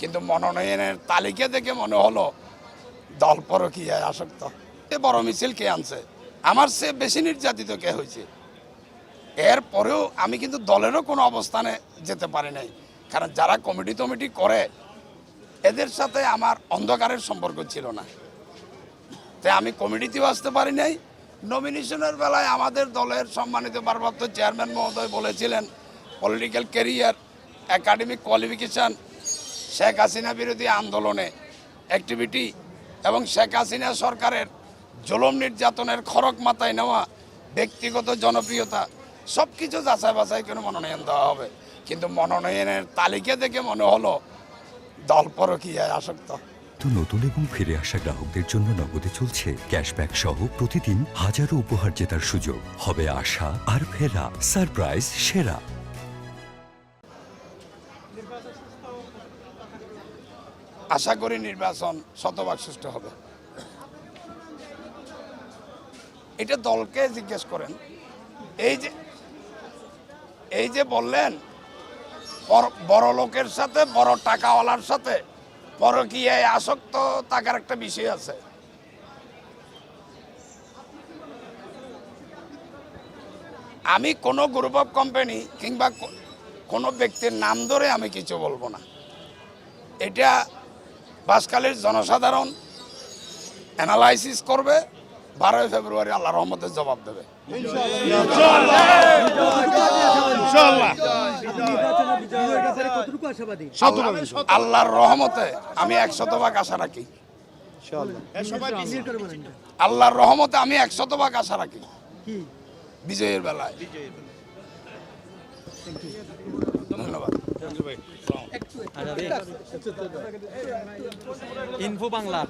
কিন্তু মনোনয়নের তালিকা দেখে মনে হলো দল পরকীয়ায় আসক্ত। বড় মিছিল কে আনছে, আমার সে বেশি নির্যাতিত কে হয়েছে। এরপরেও আমি কিন্তু দলেরও কোনো অবস্থানে যেতে পারি নাই, কারণ যারা কমিটি করে এদের সাথে আমার অন্ধকারের সম্পর্ক ছিল না, তাই আমি কমিটিতেও আসতে পারি নাই। নমিনেশনের বেলায় আমাদের দলের সম্মানিত ভারপ্রাপ্ত চেয়ারম্যান মহোদয় বলেছিলেন political career, academic qualification, Sheikh Hasina বিরোধী আন্দোলনে অ্যাক্টিভিটি এবং শেখ হাসিনা সরকারের জুলুম নির্যাতনের খড়গ মাথায় নেওয়া, ব্যক্তিগত জনপ্রিয়তা সব কিছু যাচাই বাছাই করে মনোনয়ন দেওয়া হবে। কিন্তু মনোনয়নের তালিকা দেখে মনে হলো দল পরকীয়ায় আসক্ত। নতুন এবং ফিরে আসা গ্রাহকদের জন্য নগদে চলছে ক্যাশব্যাক সহ প্রতিদিন হাজারো উপহার জেতার সুযোগ। হবে আশা আর ফেরা সারপ্রাইজ সেরা। আশা করি নির্বাচন শতভাগ সুষ্ঠু হবে। এটা দলকে জিজ্ঞেস করেন। এই যে বললেন বড় লোকের সাথে বড় টাকাওয়ালার সাথে পরকীয়ায় আসক্ত থাকার একটা বিষয় আছে। আমি কোনো গ্রুপ অফ কোম্পানি কিংবা কোনো ব্যক্তির নাম ধরে আমি কিছু বলবো না। এটা বাসখালীর জনসাধারণ অ্যানালাইসিস করবে, 12 ফেব্রুয়ারি আল্লাহর রহমতে জবাব দেবে। আল্লাহর রহমতে আমি 100% আশা রাখি। আল্লাহর রহমতে আমি 100% আশা রাখি বিজয়ের বেলায়। ধন্যবাদ। ইনফো বাংলা